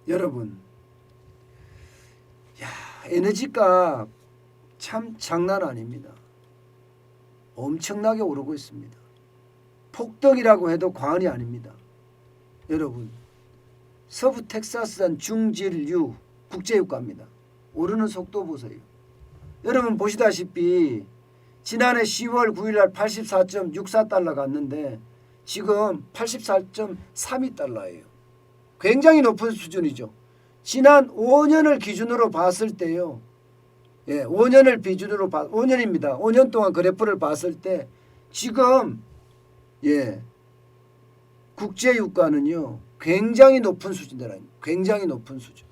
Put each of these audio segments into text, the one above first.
여러분, 야, 에너지값 참 장난 아닙니다. 엄청나게 오르고 있습니다. 폭등이라고 해도 과언이 아닙니다. 여러분, 서부 텍사스산 중질유 국제유가입니다. 오르는 속도 보세요. 여러분 보시다시피 지난해 10월 9일 날 84.64달러 갔는데 지금 84.32달러예요. 굉장히 높은 수준이죠. 지난 5년을 기준으로 봤을 때요. 5년입니다. 5년 동안 그래프를 봤을 때 지금 국제유가는요. 굉장히 높은 수준이라는 굉장히 높은 수준.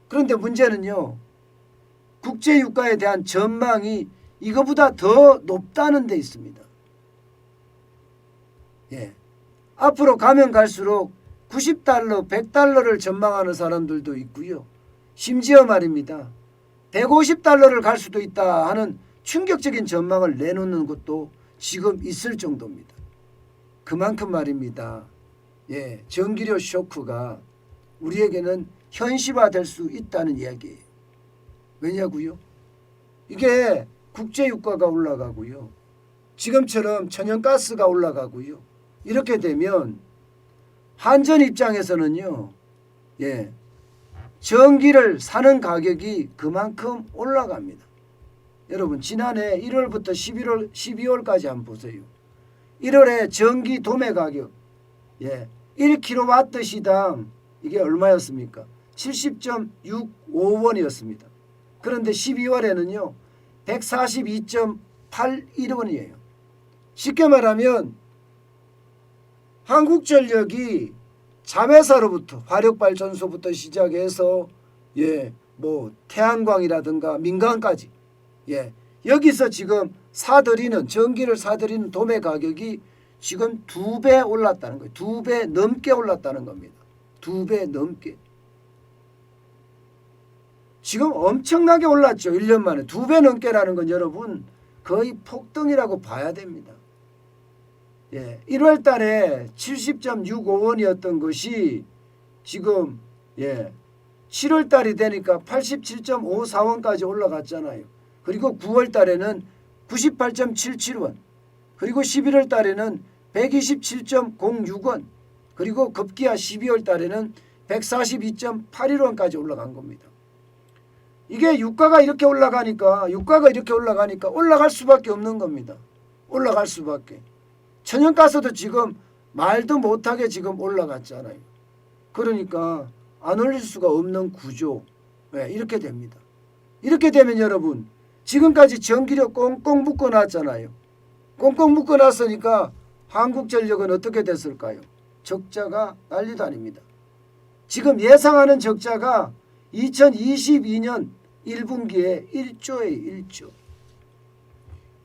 그런데 문제는요. 국제유가에 대한 전망이 이거보다 더 높다는 데 있습니다. 앞으로 가면 갈수록 90달러, 100달러를 전망하는 사람들도 있고요. 심지어 말입니다. 150달러를 갈 수도 있다 하는 충격적인 전망을 내놓는 것도 지금 있을 정도입니다. 그만큼 말입니다. 전기료 쇼크가 우리에게는 현실화될 수 있다는 이야기예요. 왜냐고요? 이게 국제유가가 올라가고요. 지금처럼 천연가스가 올라가고요. 이렇게 되면 한전 입장에서는요. 전기를 사는 가격이 그만큼 올라갑니다. 여러분 지난해 1월부터 12월까지 한번 보세요. 1월에 전기 도매 가격 1kW 시당 이게 얼마였습니까? 70.65원이었습니다. 그런데 12월에는요. 142.81원이에요. 쉽게 말하면 한국전력이 자회사로부터 화력발전소부터 시작해서 태양광이라든가 민간까지 여기서 지금 전기를 사들이는 도매 가격이 지금 2배 올랐다는 거예요. 2배 넘게 올랐다는 겁니다. 2배 넘게. 지금 엄청나게 올랐죠. 1년 만에 2배 넘게라는 건 여러분 거의 폭등이라고 봐야 됩니다. 1월 달에 70.65원이었던 것이 지금 7월 달이 되니까 87.54원까지 올라갔잖아요. 그리고 9월 달에는 98.77원, 그리고 11월 달에는 127.06원, 그리고 급기야 12월 달에는 142.81원까지 올라간 겁니다. 이게 유가가 이렇게 올라가니까 올라갈 수밖에 없는 겁니다. 올라갈 수밖에. 천연가스도 지금 말도 못하게 지금 올라갔잖아요. 그러니까 안 올릴 수가 없는 구조. 이렇게 됩니다. 이렇게 되면 여러분 지금까지 전기료 꽁꽁 묶어놨잖아요. 꽁꽁 묶어놨으니까 한국전력은 어떻게 됐을까요? 적자가 난리도 아닙니다. 지금 예상하는 적자가 2022년 1분기에 1조예요.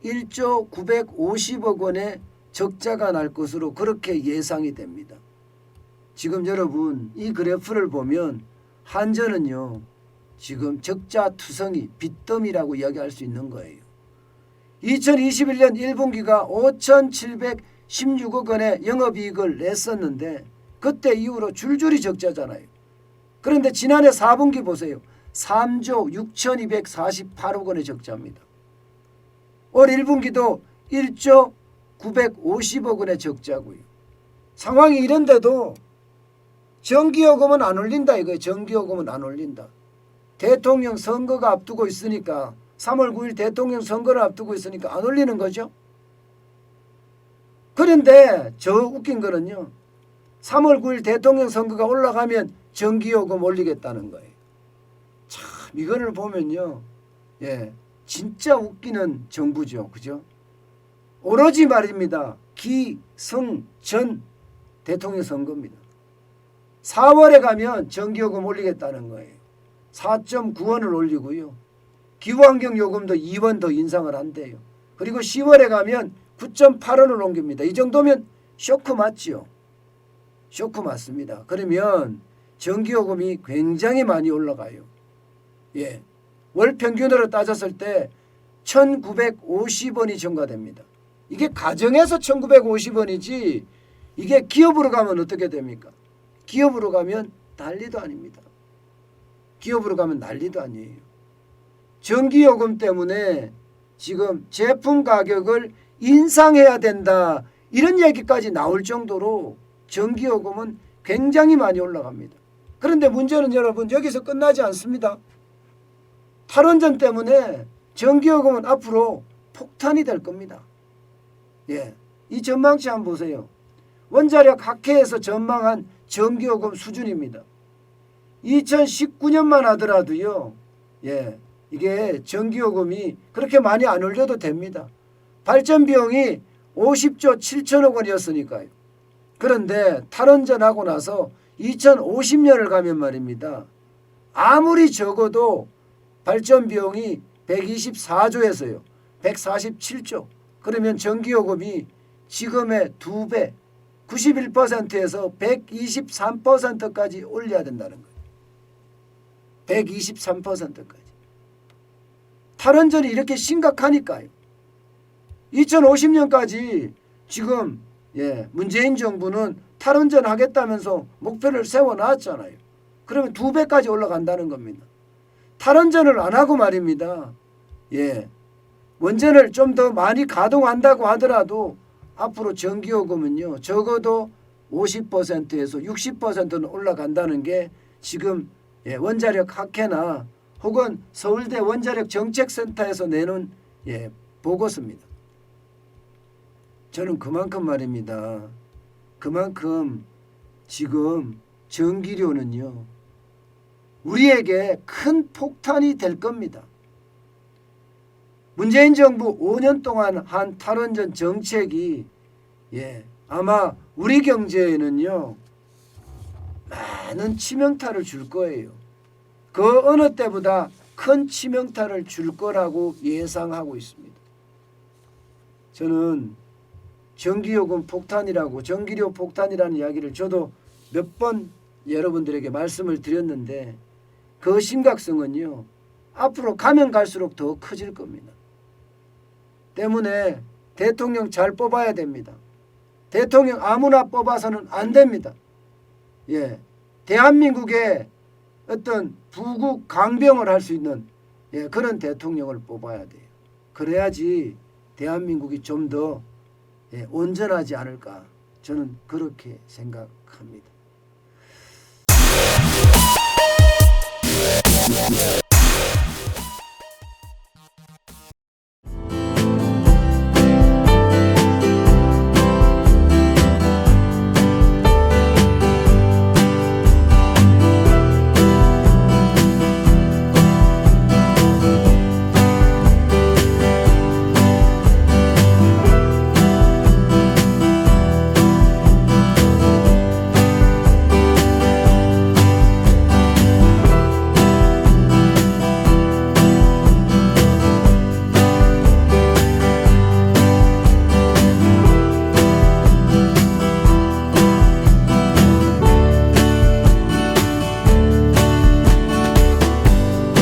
1조 950억 원의 적자가 날 것으로 그렇게 예상이 됩니다. 지금 여러분 이 그래프를 보면 한전은요. 지금 적자투성이 빚더미라고 이야기할 수 있는 거예요. 2021년 1분기가 5,716억 원의 영업이익을 냈었는데 그때 이후로 줄줄이 적자잖아요. 그런데 지난해 4분기 보세요. 3조 6,248억 원의 적자입니다. 올 1분기도 1조 950억 원의 적자고요. 상황이 이런데도 전기요금은 안 올린다 이거예요. 전기요금은 안 올린다. 대통령 선거가 앞두고 있으니까 3월 9일 대통령 선거를 앞두고 있으니까 안 올리는 거죠. 그런데 저 웃긴 거는요. 3월 9일 대통령 선거가 올라가면 전기요금 올리겠다는 거예요. 참 이거를 보면요. 진짜 웃기는 정부죠. 그죠? 오로지 말입니다. 기승전 대통령 선거입니다. 4월에 가면 전기요금 올리겠다는 거예요. 4.9원을 올리고요. 기후환경요금도 2원 더 인상을 한대요. 그리고 10월에 가면 9.8원을 옮깁니다. 이 정도면 쇼크 맞지요? 쇼크 맞습니다. 그러면 전기요금이 굉장히 많이 올라가요. 월 평균으로 따졌을 때 1,950원이 증가됩니다. 이게 가정에서 1,950원이지 이게 기업으로 가면 어떻게 됩니까? 기업으로 가면 난리도 아닙니다. 기업으로 가면 난리도 아니에요. 전기요금 때문에 지금 제품 가격을 인상해야 된다, 이런 얘기까지 나올 정도로 전기요금은 굉장히 많이 올라갑니다. 그런데 문제는 여러분, 여기서 끝나지 않습니다. 탈원전 때문에 전기요금은 앞으로 폭탄이 될 겁니다. 예, 이 전망치 한번 보세요. 원자력 학회에서 전망한 전기요금 수준입니다. 2019년만 하더라도요, 예, 이게 전기요금이 그렇게 많이 안 올려도 됩니다. 발전 비용이 50조 7천억 원이었으니까요. 그런데 탈원전하고 나서 2050년을 가면 말입니다, 아무리 적어도 발전 비용이 124조에서요 147조. 그러면 전기요금이 지금의 2배, 91%에서 123%까지 올려야 된다는 거예요. 123%까지. 탈원전이 이렇게 심각하니까요. 2050년까지 지금 문재인 정부는 탈원전 하겠다면서 목표를 세워놨잖아요. 그러면 2배까지 올라간다는 겁니다. 탈원전을 안 하고 말입니다, 원전을 좀 더 많이 가동한다고 하더라도 앞으로 전기요금은요 적어도 50%에서 60%는 올라간다는 게 지금 원자력 학회나 혹은 서울대 원자력 정책센터에서 내놓은 보고서입니다. 저는 그만큼 말입니다, 그만큼 지금 전기료는요 우리에게 큰 폭탄이 될 겁니다. 문재인 정부 5년 동안 한 탈원전 정책이 아마 우리 경제에는요 많은 치명타를 줄 거예요. 그 어느 때보다 큰 치명타를 줄 거라고 예상하고 있습니다. 저는 전기요금 폭탄이라고, 전기료 폭탄이라는 이야기를 저도 몇 번 여러분들에게 말씀을 드렸는데 그 심각성은요 앞으로 가면 갈수록 더 커질 겁니다. 때문에 대통령 잘 뽑아야 됩니다. 대통령 아무나 뽑아서는 안 됩니다. 대한민국의 어떤 부국 강병을 할 수 있는 그런 대통령을 뽑아야 돼요. 그래야지 대한민국이 좀 더 온전하지 않을까, 저는 그렇게 생각합니다.